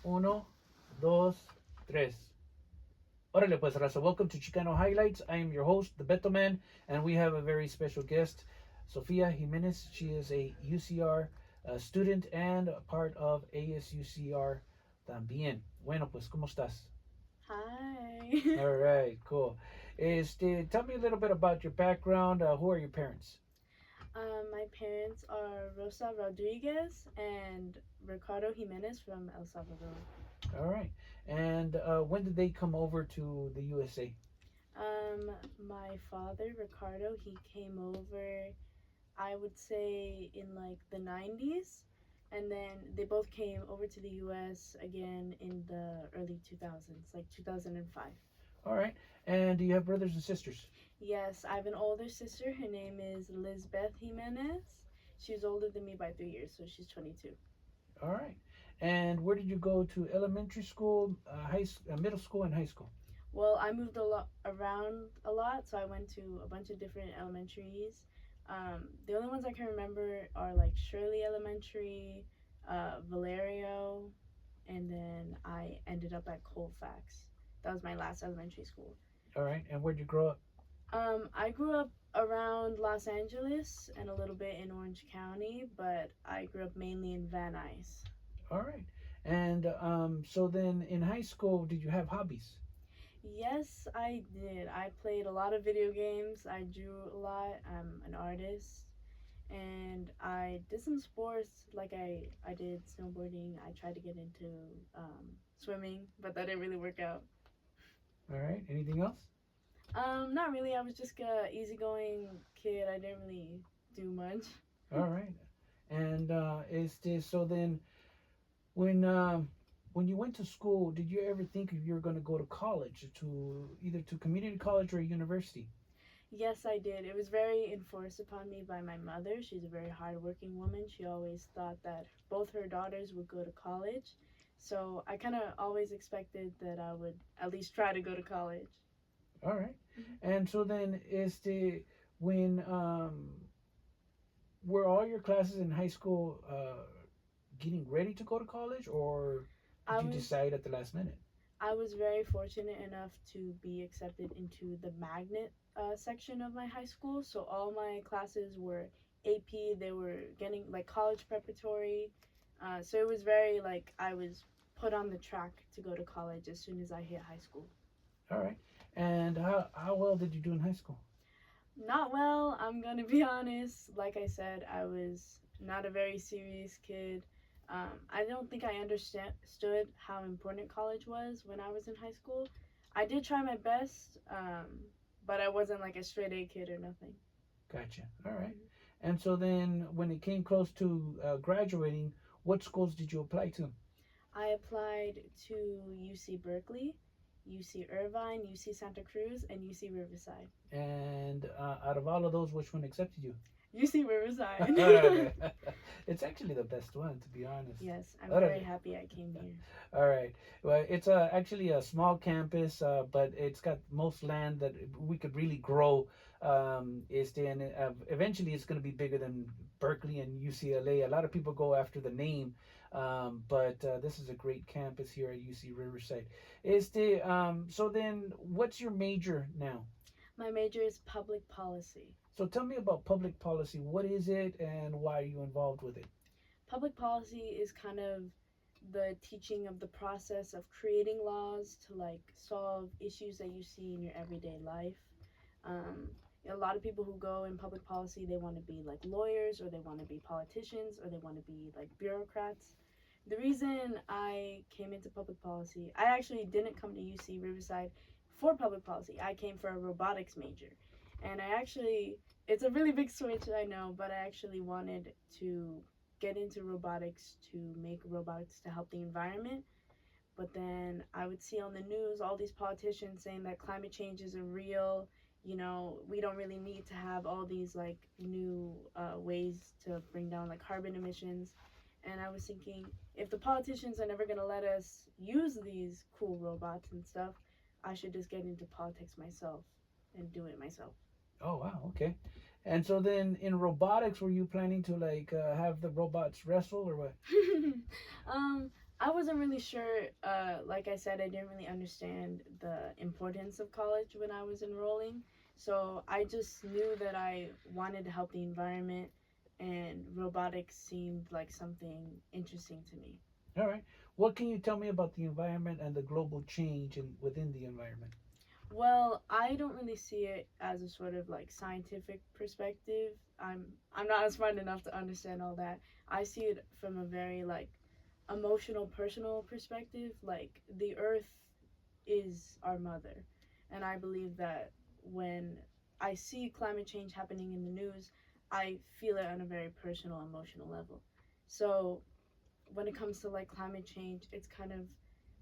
Uno, dos, tres. Órale pues, raza. Welcome to Chicano Highlights. I am your host, the Beto-man, and we have a very special guest, Sophia Jimenez. She is a UCR student and a part of ASUCR también. Bueno, pues, ¿cómo estás? Hi. All right, cool. Tell me a little bit about your background. Who are your parents? My parents are Rosa Rodriguez and Ricardo Jimenez from El Salvador. All right. And when did they come over to the USA? My father, Ricardo, he came over, I would say, in like the 90s. And then they both came over to the US again in the early 2000s, like 2005. All right. And do you have brothers and sisters? Yes, I have an older sister. Her name is Lizbeth Jimenez. She's older than me by 3 years, so she's 22. All right. And where did you go to elementary school, middle school, and high school? Well, I moved a lot around a lot, so I went to a bunch of different elementaries. The only ones I can remember are like Shirley Elementary, Valerio, and then I ended up at Colfax. That was my last elementary school. All right. And where'd you grow up? I grew up around Los Angeles and a little bit in Orange County, but I grew up mainly in Van Nuys. All right. And so then in high school, did you have hobbies? Yes, I did. I played a lot of video games. I drew a lot. I'm an artist. And I did some sports, like I did snowboarding. I tried to get into swimming, but that didn't really work out. All right. Anything else? Not really. I was just a easygoing kid. I didn't really do much. All right. And so then when you went to school, did you ever think if you were going to go to college, to either to community college or university? Yes, I did. It was very enforced upon me by my mother. She's a very hardworking woman. She always thought that both her daughters would go to college. So I kind of always expected that I would at least try to go to college. All right. Mhm. And so then when were all your classes in high school getting ready to go to college, or did I you was decide at the last minute? I was very fortunate enough to be accepted into the magnet section of my high school. So all my classes were AP. They were getting like college preparatory. So it was very like I was put on the track to go to college as soon as I hit high school. All right. And how well did you do in high school? Not well, I'm gonna be honest. Like I said, I was not a very serious kid. I don't think I understood how important college was when I was in high school. I did try my best, but I wasn't like a straight A kid or nothing. Gotcha. All right. Mhm. And so then when it came close to graduating, what schools did you apply to? I applied to UC Berkeley, UC Irvine, UC Santa Cruz, and UC Riverside. And out of all of those, which one accepted you? UC Riverside. It's actually the best one, to be honest. Yes, I'm very Órale. happy I came here. All right. Well, it's actually a small campus, but it's got most land that we could really grow. And eventually it's going to be bigger than Berkeley and UCLA. A lot of people go after the name, but this is a great campus here at UC Riverside. So then, what's your major now? My major is public policy. So tell me about public policy. What is it, and why are you involved with it? Public policy is kind of the teaching of the process of creating laws to like solve issues that you see in your everyday life. Um, a lot of people who go in public policy, they want to be like lawyers or they want to be politicians or they want to be like bureaucrats. The reason I came into public policy, I actually didn't come to UC Riverside for public policy. I came for a robotics major. And it's a really big switch, I know, but I actually wanted to get into robotics to make robotics to help the environment. But then I would see on the news all these politicians saying that climate change isn't real. We don't really need to have all these like new ways to bring down like carbon emissions. And I was thinking, if the politicians are never going to let us use these cool robots and stuff, I should just get into politics myself and do it myself. Oh wow, okay. And so then in robotics, were you planning to like have the robots wrestle or what? um, I wasn't really sure. Like I said, I didn't really understand the importance of college when I was enrolling. So I just knew that I wanted to help the environment, and robotics seemed like something interesting to me. All right. What can you tell me about the environment and the global change within the environment? Well, I don't really see it as a sort of like scientific perspective. I'm not smart enough to understand all that. I see it from a very like emotional, personal perspective. Like the earth is our mother. And I believe that when I see climate change happening in the news, I feel it on a very personal, emotional level. So when it comes to like climate change, it's kind of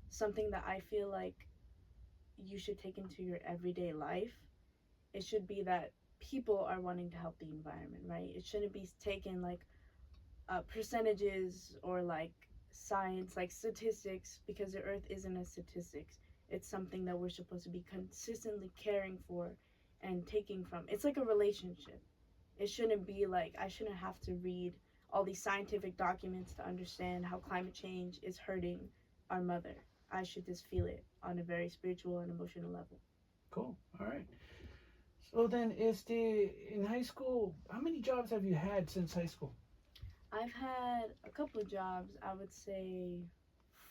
something that I feel like you should take into your everyday life. It should be that people are wanting to help the environment, right? It shouldn't be taken like percentages or like science, like statistics, because the earth isn't a statistics. It's something that we're supposed to be consistently caring for and taking from. It's like a relationship. It shouldn't be like I shouldn't have to read all these scientific documents to understand how climate change is hurting our mother. I should just feel it on a very spiritual and emotional level. Cool. All right. So then, in high school, how many jobs have you had since high school? I've had a couple of jobs. I would say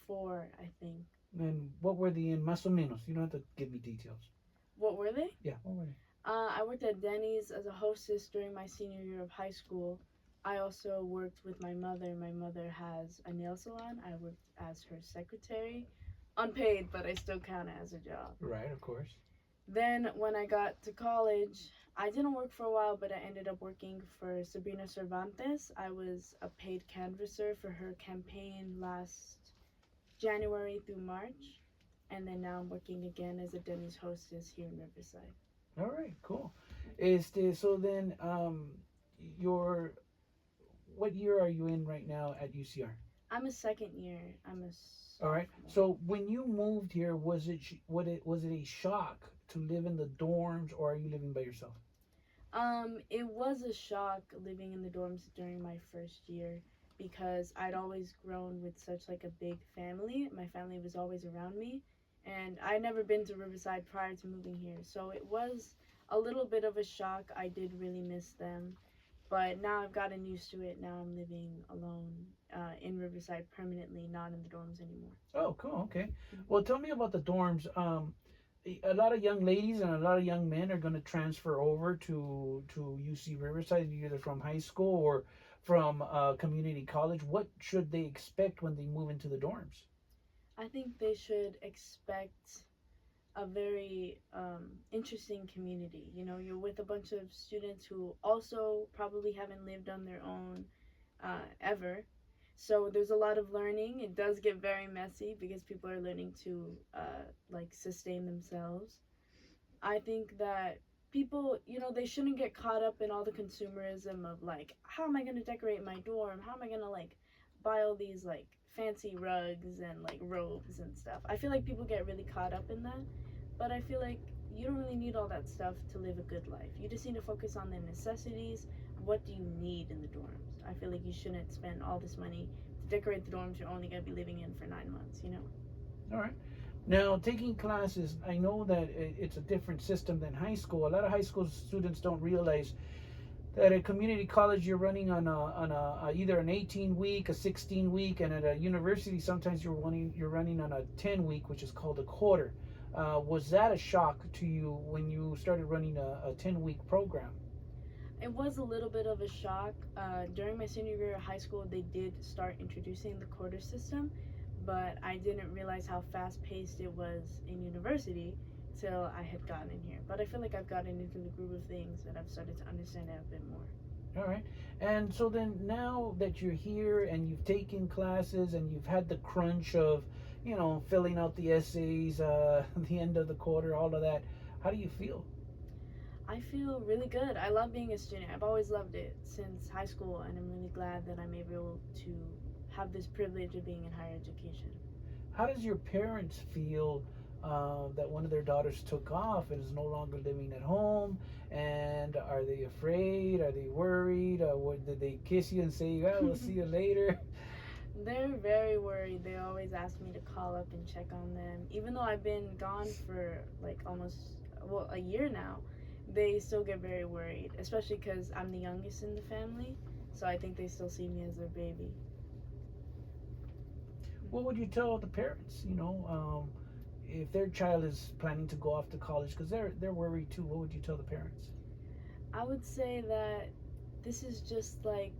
four, I think. And what were the in más o menos? You don't have to give me details. What were they? Yeah, what were they? I worked at Denny's as a hostess during my senior year of high school. I also worked with my mother. My mother has a nail salon. I worked as her secretary. Unpaid, but I still count it as a job. Right, of course. Then, when I got to college, I didn't work for a while, but I ended up working for Sabrina Cervantes. I was a paid canvasser for her campaign last January through March. And then now I'm working again as a Denny's hostess here in Riverside. All right, cool. So then, your what year are you in right now at UCR? I'm a second year. I'm a All right. sophomore. So when you moved here, was it a shock to live in the dorms, or are you living by yourself? It was a shock living in the dorms during my first year because I'd always grown with such like a big family. My family was always around me, and I'd never been to Riverside prior to moving here. So it was a little bit of a shock. I did really miss them, but now I've gotten used to it. Now I'm living alone in Riverside permanently, not in the dorms anymore. Oh, cool. Okay. Mhm. Well, tell me about the dorms. A lot of young ladies and a lot of young men are going to transfer over to UC Riverside, either from high school or from community college. What should they expect when they move into the dorms? I think they should expect a very interesting community. You know, you're with a bunch of students who also probably haven't lived on their own ever. So there's a lot of learning. It does get very messy because people are learning to like sustain themselves. I think that people, you know, they shouldn't get caught up in all the consumerism of like, how am I going to decorate my dorm? How am I going to like buy all these like fancy rugs and like robes and stuff? I feel like people get really caught up in that, but I feel like you don't really need all that stuff to live a good life. You just need to focus on the necessities. What do you need in the dorms? I feel like you shouldn't spend all this money to decorate the dorms you're only going to be living in for 9 months, you know? All right. Now, taking classes, I know that it's a different system than high school. A lot of high school students don't realize that at community college you're running on either an 18 week, a 16 week, and at a university sometimes you're running on a 10 week, which is called a quarter. Was that a shock to you when you started running a 10-week program? It was a little bit of a shock. During my senior year of high school, they did start introducing the quarter system, but I didn't realize how fast paced it was in university till I had gotten in here. But I feel like I've gotten into the groove of things and I've started to understand it a bit more. All right. And so then now that you're here and you've taken classes and you've had the crunch of, filling out the essays, the end of the quarter, all of that, how do you feel? I feel really good. I love being a student. I've always loved it since high school, and I'm really glad that I'm able to have this privilege of being in higher education. How does your parents feel that one of their daughters took off and is no longer living at home? And are they afraid? Are they worried? Did they kiss you and say, "Well, we'll see you later"? They're very worried. They always ask me to call up and check on them. Even though I've been gone for like almost, well, a year now, they still get very worried, especially because I'm the youngest in the family. So I think they still see me as their baby. What would you tell the parents? If their child is planning to go off to college, because they're worried too. What would you tell the parents? I would say that this is just like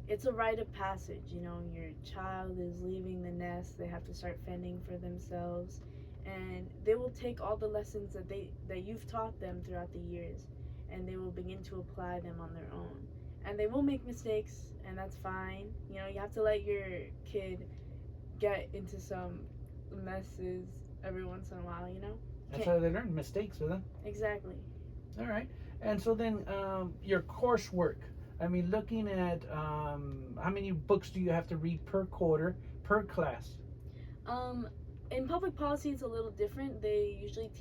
it's a rite of passage. Your child is leaving the nest. They have to start fending for themselves, and they will take all the lessons that you've taught them throughout the years, and they will begin to apply them on their own. And they will make mistakes, and that's fine. You have to let your kid get into some messes every once in a while. That's Can't how they learn mistakes with them. exactly. All right. And so then your coursework. I mean, looking at how many books do you have to read per quarter per class? Um, in public policy, it's a little different. They usually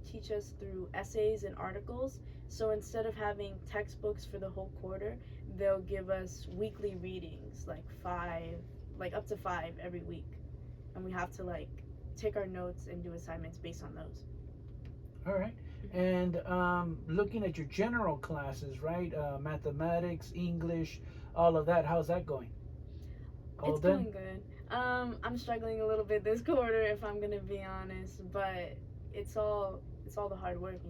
teach us through essays and articles. So instead of having textbooks for the whole quarter, they'll give us weekly readings, like five, like up to five every week. And we have to like take our notes and do assignments based on those. All right. And looking at your general classes, right? Mathematics, English, all of that. How's that going? All It's done? going good. I'm struggling a little bit this quarter, if I'm gonna be honest, but it's all the hard work.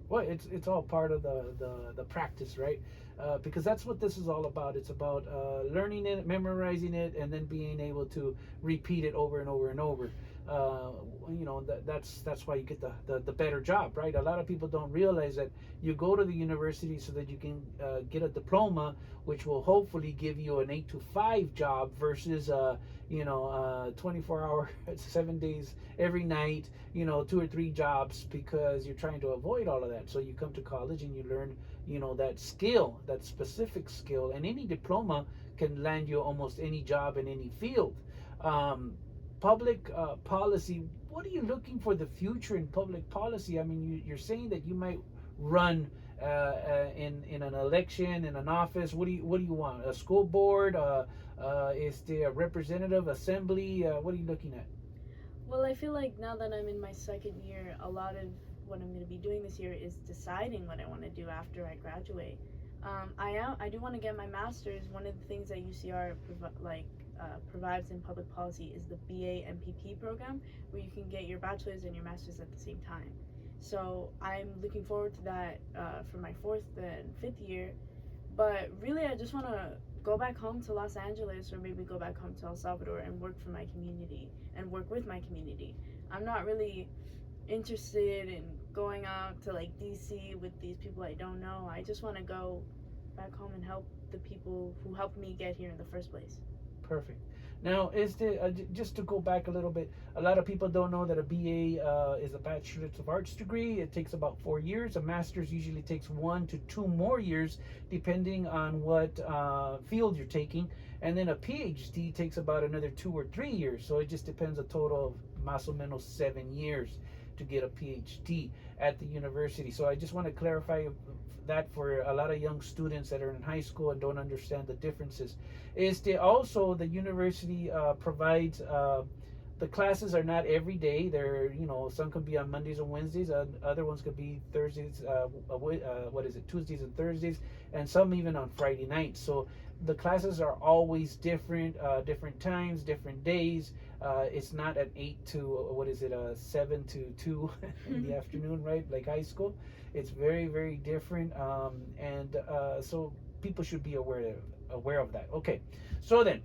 Well, it's all part of the practice, right? Because that's what this is all about. It's about learning it, memorizing it, and then being able to repeat it over and over and over. Uh, that's why you get the better job, right? A lot of people don't realize that you go to the university so that you can get a diploma, which will hopefully give you an 8 to 5 job versus 24 hour, 7 days every night, 2 or 3 jobs, because you're trying to avoid all of that. So you come to college and you learn, that skill, that specific skill, and any diploma can land you almost any job in any field. Um, Public policy. What are you looking for the future in public policy? I mean, you're saying that you might run in an election in an office. What do you want? A school board? Is there a representative assembly? What are you looking at? Well, I feel like now that I'm in my second year, a lot of what I'm going to be doing this year is deciding what I want to do after I graduate. I do want to get my master's. One of the things that UCR provides in public policy is the BA MPP program, where you can get your bachelor's and your master's at the same time. So I'm looking forward to that for my fourth and fifth year. But really, I just want to go back home to Los Angeles, or maybe go back home to El Salvador and work for my community and work with my community. I'm not really interested in going out to like DC with these people I don't know. I just want to go back home and help the people who helped me get here in the first place. Perfect. Now, just to go back a little bit, a lot of people don't know that a BA is a Bachelor's of Arts degree. It takes about 4 years. A master's usually takes 1 to 2 more years, depending on what field you're taking. And then a PhD takes about another 2 or 3 years. So it just depends, a total of más o menos 7 years to get a PhD at the university. So I just want to clarify that for a lot of young students that are in high school and don't understand the differences. Also the university provides the classes are not every day. They're, some can be on Mondays and Wednesdays, and other ones could be Thursdays, Tuesdays and Thursdays, and some even on Friday nights. So the classes are always different, different times, different days. It's not at 8 to 7 to 2 in the afternoon, right? Like high school. It's very, very different, and so people should be aware of that. Okay, so then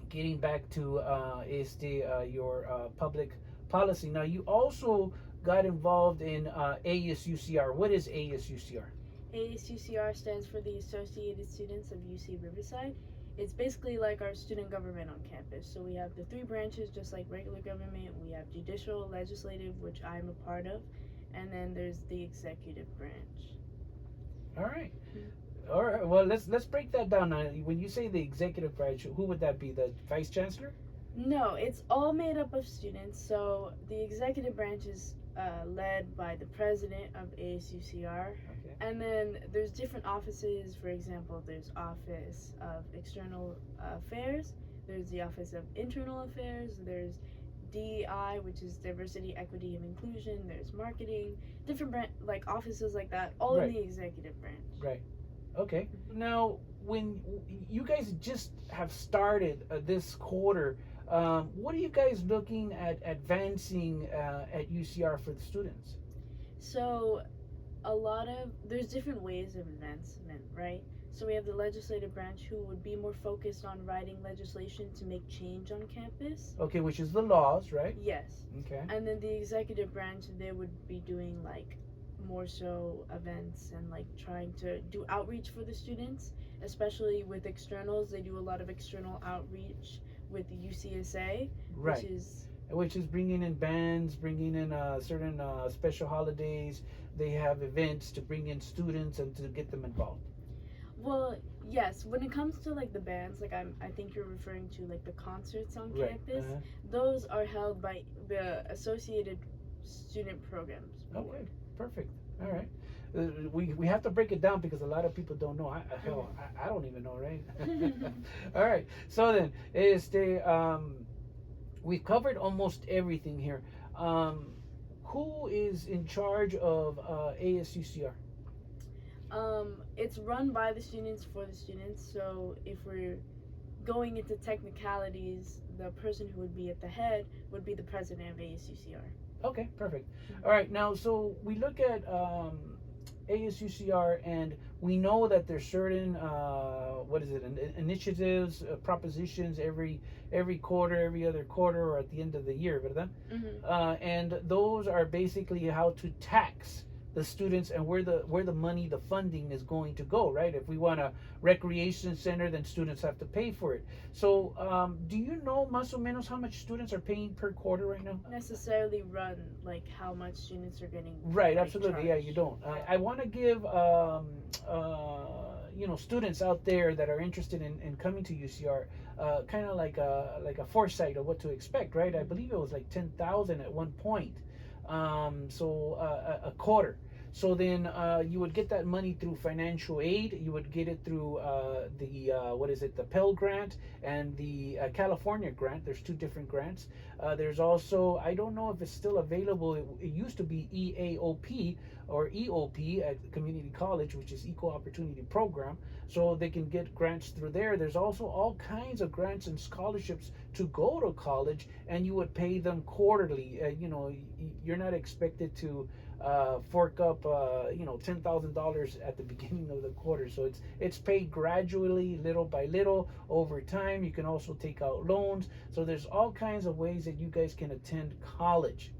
getting back to your public policy. Now, you also got involved in ASUCR. What is ASUCR? ASUCR stands for the Associated Students of UC Riverside. It's basically like our student government on campus. So we have the three branches, just like regular government. We have judicial, legislative, which I'm a part of, and then there's the executive branch. All right. All right. Well, let's break that down. Now, when you say the executive branch, who would that be? The vice chancellor? No, it's all made up of students. So the executive branch is led by the president of ASUCR. Okay. And then there's different offices. For example, there's Office of External Affairs, There's the Office of Internal Affairs. There's DEI, which is Diversity, Equity, and Inclusion. There's marketing, different like offices like that, all in Right. the executive branch. Right. Okay. Now, when you guys just have started this quarter, what are you guys looking at advancing at UCR for the students? So there's different ways of advancement, right? So we have the legislative branch who would be more focused on writing legislation to make change on campus. Okay, which is the laws, right? Yes. Okay. And then the executive branch, they would be doing like more so events and like trying to do outreach for the students, especially with externals. They do a lot of external outreach with the UCSA, Right. which is Bringing in bands, bringing in certain special holidays. They have events to bring in students and to get them involved. well, yes, when it comes to like the bands, like I think you're referring to like the concerts on Right. campus. Those are held by the Associated Student Programs Board. Okay. Perfect. All right. We have to break it down because a lot of people don't know. I don't even know, right? All right. So then, we've covered almost everything here. Who is in charge of ASUCR? It's run by the students for the students. So if we're going into technicalities, the person who would be at the head would be the president of ASUCR. Okay, perfect. All right, now so we look at ASUCR, and we know that there's certain initiatives, propositions every quarter, every other quarter, or at the end of the year, ¿verdad? And those are basically how to tax the students and where the money, the funding is going to go, right? If we want a recreation center, then students have to pay for it. So do you know más o menos how much students are paying per quarter right now? Necessarily run like how much students are getting. Right, like, absolutely. charged. Yeah, you don't. I want to give students out there that are interested in coming to UCR kind of like a foresight of what to expect, right? I believe it was like 10,000 at one point. So a quarter. So then you would get that money through financial aid. You would get it through the Pell Grant and the California Grant. There's two different grants. There's also, I don't know if it's still available. It used to be EAOP or EOP at community college, which is Equal Opportunity Program. So they can get grants through there. There's also all kinds of grants and scholarships to go to college, and you would pay them quarterly. You're not expected to fork up $10,000 at the beginning of the quarter. So it's paid gradually, little by little, over time. You can also take out loans. So there's all kinds of ways that you guys can attend college.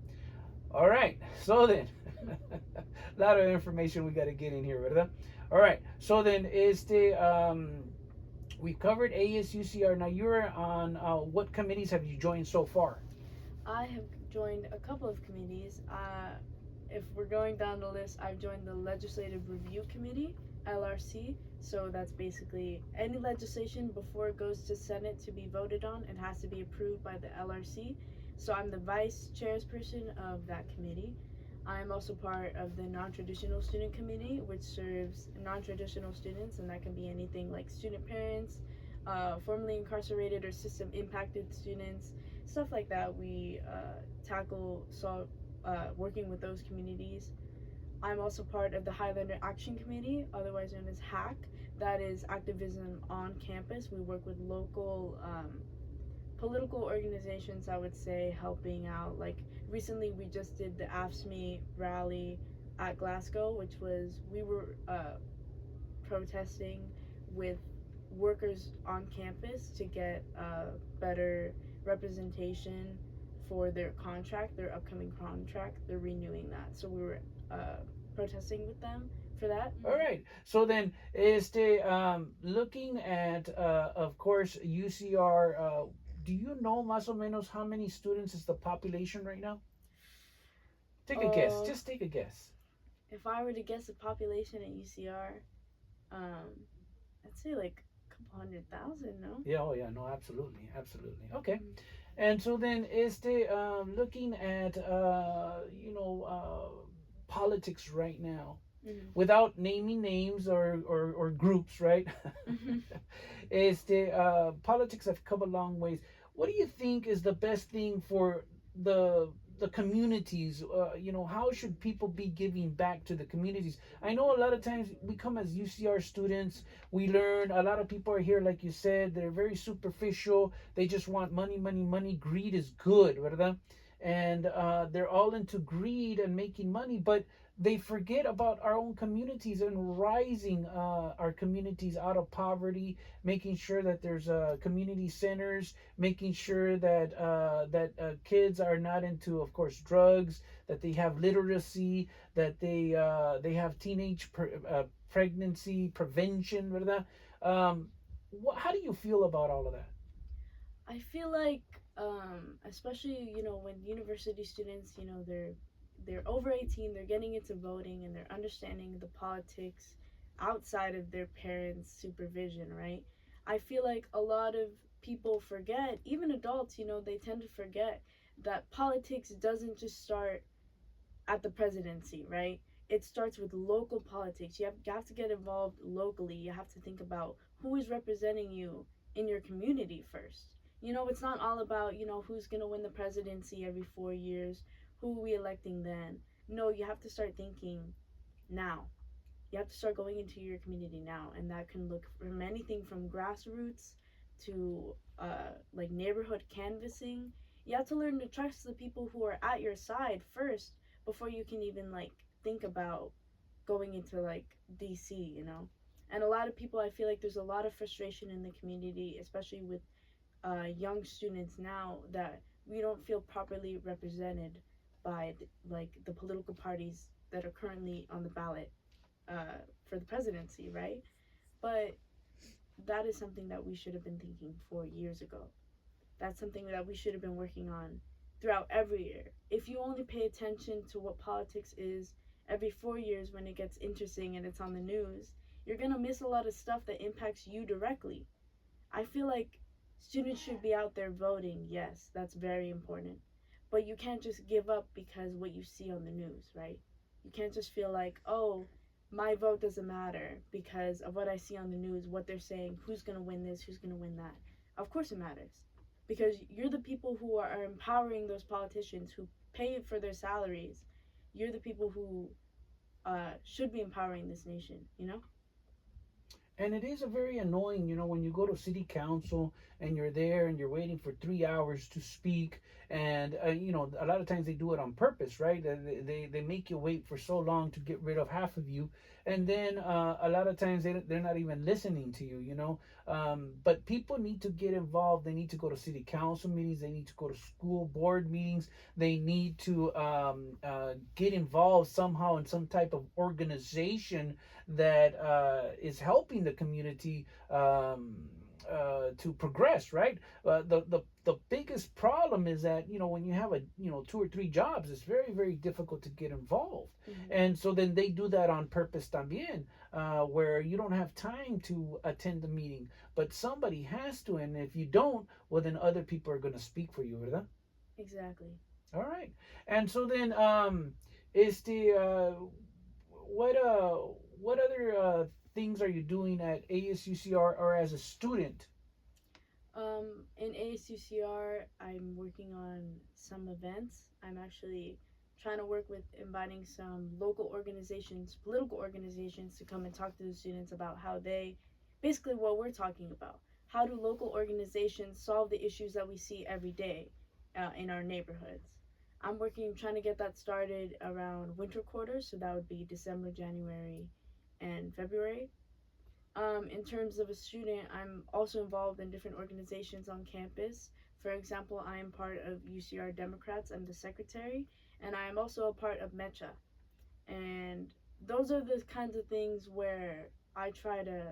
All right, so then a lot of information we got to get in here, ¿verdad? All right, so then we covered ASUCR. Now you're on what committees have you joined so far? I have joined a couple of committees. If we're going down the list, I've joined the Legislative Review Committee, LRC. So that's basically any legislation before it goes to Senate to be voted on, it has to be approved by the LRC. So I'm the vice chairperson of that committee. I'm also part of the Non-Traditional Student Committee, which serves non-traditional students, and that can be anything like student parents, formerly incarcerated or system impacted students, stuff like that. We working with those communities. I'm also part of the Highlander Action Committee, otherwise known as HAC. That is activism on campus. We work with local political organizations, I would say, helping out. Like recently we just did the AFSCME rally at Glasgow, which was, we were protesting with workers on campus to get better representation for their contract, their upcoming contract. They're renewing that. So we were protesting with them for that. All right. So then, looking at, of course, UCR, do you know más o menos how many students is the population right now? Take a guess. Just take a guess. If I were to guess the population at UCR, I'd say like a couple 100,000, no? Yeah, oh yeah, no, absolutely, absolutely. Okay. And so then, looking at, politics right now, Mhm. without naming names or groups, right? Mhm. Politics have come a long ways. What do you think is the best thing for the the communities? How should people be giving back to the communities? I know a lot of times we come as UCR students, we learn. A lot of people are here, like you said, they're very superficial. They just want money, money, money. Greed is good, ¿verdad? And they're all into greed and making money, but they forget about our own communities and rising our communities out of poverty, making sure that there's community centers, making sure that kids are not into, of course, drugs, that they have literacy, that they have pregnancy prevention, ¿verdad? Um, how do you feel about all of that? I feel like, especially when university students, they're over 18, they're getting into voting, and they're understanding the politics outside of their parents' supervision, right? I feel like a lot of people forget, even adults, they tend to forget that politics doesn't just start at the presidency, right? It starts with local politics. You have to get involved locally. You have to think about who is representing you in your community first. It's not all about, who's going to win the presidency every 4 years, who are we electing then. No, you have to start thinking now. You have to start going into your community now, and that can look from anything from grassroots to like neighborhood canvassing. You have to learn to trust the people who are at your side first before you can even like think about going into like DC. And a lot of people, I feel like there's a lot of frustration in the community, especially with young students now, that we don't feel properly represented by the political parties that are currently on the ballot for the presidency, right? But that is something that we should have been thinking 4 years ago. That's something that we should have been working on throughout every year. If you only pay attention to what politics is every 4 years when it gets interesting and it's on the news, you're gonna miss a lot of stuff that impacts you directly. I feel like students should be out there voting. Yes, that's very important. But you can't just give up because what you see on the news, right? You can't just feel like, oh, my vote doesn't matter because of what I see on the news, what they're saying, who's going to win this, who's going to win that. Of course it matters. Because you're the people who are empowering those politicians who pay for their salaries. You're the people who should be empowering this nation. And it is a very annoying, when you go to city council and you're there and you're waiting for 3 hours to speak, and a lot of times they do it on purpose, right? They make you wait for so long to get rid of half of you, and then a lot of times they're not even listening to you. But people need to get involved. They need to go to city council meetings. They need to go to school board meetings. They need to get involved somehow in some type of organization that is helping the community to progress, right? The biggest problem is that when you have 2 or 3 jobs, it's very very difficult to get involved, Mm-hmm. and so then they do that on purpose también, where you don't have time to attend the meeting, but somebody has to, and if you don't, well then other people are going to speak for you, ¿verdad? Exactly. All right, and so then is the what what other things are you doing at ASUCR or as a student? In ASUCR, I'm working on some events. I'm actually trying to work with inviting some local organizations, political organizations, to come and talk to the students about how they, basically what we're talking about. How do local organizations solve the issues that we see every day in our neighborhoods? I'm working, trying to get that started around winter quarters, so that would be December, January, and February. In terms of a student, I'm also involved in different organizations on campus. For example, I am part of UCR Democrats. I'm the secretary, and I am also a part of MECHA. And those are the kinds of things where I try to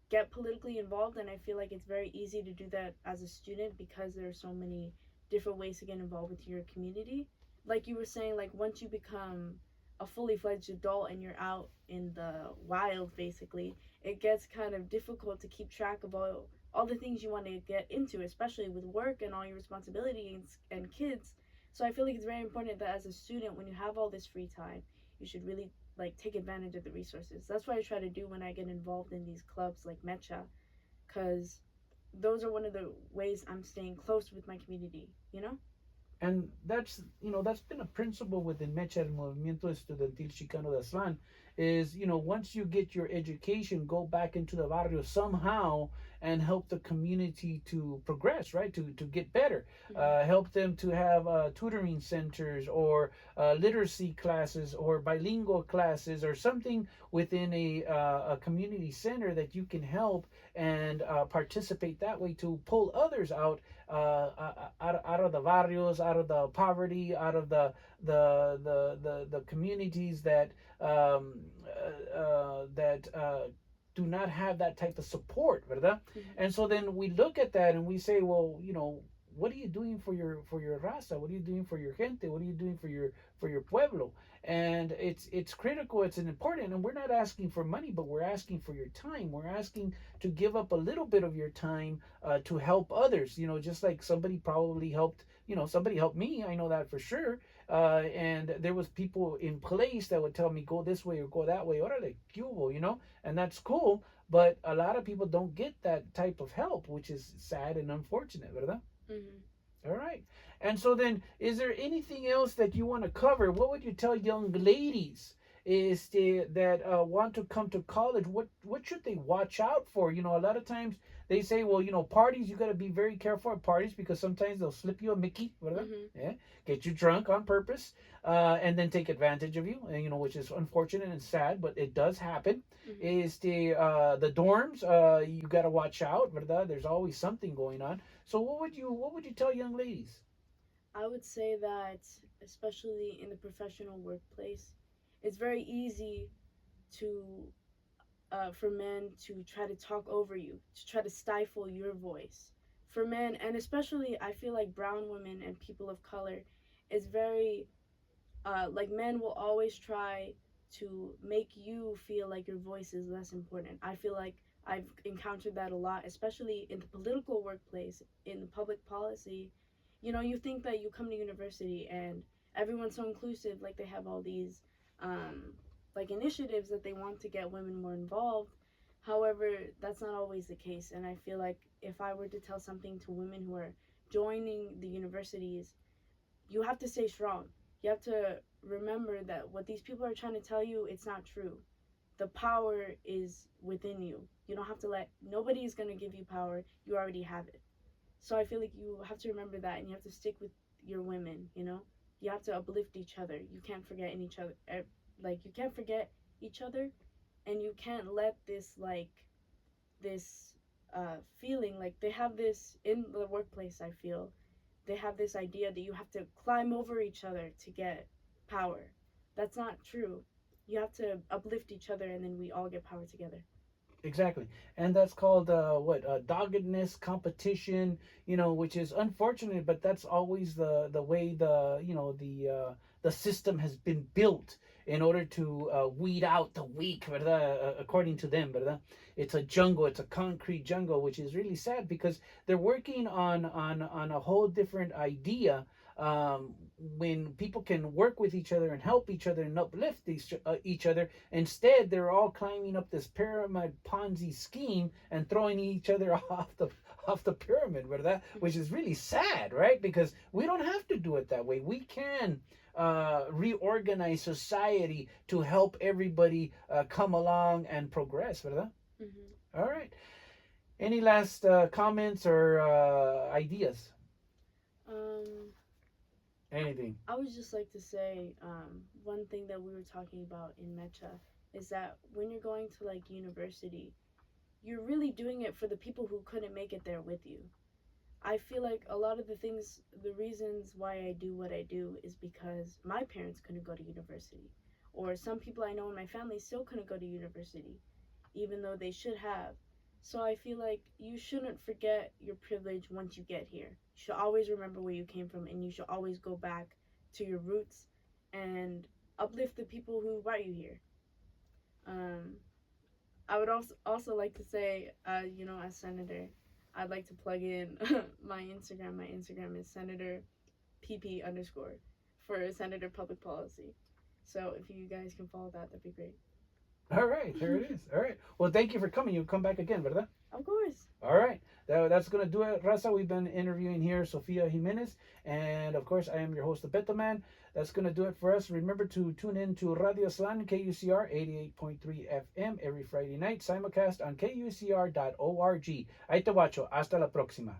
get politically involved, and I feel like it's very easy to do that as a student because there are so many different ways to get involved with your community. Like you were saying, like once you become a fully fledged adult and you're out in the wild, basically, it gets kind of difficult to keep track of all the things you want to get into, especially with work and all your responsibilities and kids. So I feel like it's very important that as a student, when you have all this free time, you should really like take advantage of the resources. That's what I try to do when I get involved in these clubs like Mecha, because those are one of the ways I'm staying close with my community, you know? And that's, that's been a principle within Mecha, el Movimiento Estudiantil Chicano de Aslan, is, once you get your education, go back into the barrio somehow and help the community to progress, right, to get better. Mm-hmm. Help them to have tutoring centers, or literacy classes, or bilingual classes, or something within a community center that you can help and participate that way to pull others out, out of the barrios, out of the poverty, out of the communities that do not have that type of support, ¿verdad? Mm-hmm. And so then we look at that and we say, well, what are you doing for your raza? What are you doing for your gente? What are you doing for your pueblo? And it's critical, it's important, and we're not asking for money, but we're asking for your time. We're asking to give up a little bit of your time to help others. Just like somebody helped me. I know that for sure. And there was people in place that would tell me, go this way or go that way. Órale, ¿qué hubo? And that's cool. But a lot of people don't get that type of help, which is sad and unfortunate, ¿verdad? Mm-hmm. All right. And so then, is there anything else that you want to cover? What would you tell young ladies that want to come to college? What should they watch out for? A lot of times they say, well, parties, you got to be very careful at parties because sometimes they'll slip you a Mickey, ¿verdad? Mm-hmm. Yeah, get you drunk on purpose, and then take advantage of you, and, which is unfortunate and sad, but it does happen. Mm-hmm. Is the dorms? You got to watch out, ¿verdad? There's always something going on. So what would you tell young ladies? I would say that, especially in the professional workplace, it's very easy to for men to try to talk over you, to try to stifle your voice. For men, and especially I feel like brown women and people of color, it's very like men will always try to make you feel like your voice is less important. I feel like I've encountered that a lot, especially in the political workplace, in the public policy. You think that you come to university and everyone's so inclusive, like they have all these um, like initiatives that they want to get women more involved. However, that's not always the case, and I feel like if I were to tell something to women who are joining the universities, you have to stay strong. You have to remember that what these people are trying to tell you, it's not true. The power is within you. You don't have to let, nobody's going to give you power. You already have it. So I feel like you have to remember that, and you have to stick with your women. You have to uplift each other. You can't forget in each other. Like, you can't forget each other, and you can't let this feeling, like they have this in the workplace, I feel they have this idea that you have to climb over each other to get power. That's not true. You have to uplift each other, and then we all get power together. Exactly, and that's called doggedness, competition. Which is unfortunate, but that's always the way the system has been built in order to weed out the weak, ¿verdad? According to them, ¿verdad? It's a jungle, it's a concrete jungle, which is really sad because they're working on a whole different idea. When people can work with each other and help each other and uplift each other, instead they're all climbing up this pyramid Ponzi scheme and throwing each other off the pyramid, ¿verdad? Which is really sad, right? Because we don't have to do it that way. We can reorganize society to help everybody come along and progress, ¿verdad? Mm-hmm. All right. Any last comments or ideas? Um, Anything? I would just like to say one thing that we were talking about in Mecha is that when you're going to like university, you're really doing it for the people who couldn't make it there with you. I feel like a lot of the reasons why I do what I do is because my parents couldn't go to university. Or some people I know in my family still couldn't go to university, even though they should have. So I feel like you shouldn't forget your privilege once you get here. You should always remember where you came from, and you should always go back to your roots and uplift the people who brought you here. Um, I would also like to say, as senator, I'd like to plug in my Instagram. My Instagram is Senator PP underscore for Senator Public Policy. So if you guys can follow that, that'd be great. All right, there it is. All right. Well, thank you for coming. You'll come back again, ¿verdad? Of course. All right. That's going to do it, Raza. We've been interviewing here Sophia Jimenez. And of course, I am your host, the Beto-man. That's going to do it for us. Remember to tune in to Radio Slan, KUCR 88.3 FM every Friday night. Simulcast on kucr.org. Ahí te guacho. Hasta la próxima.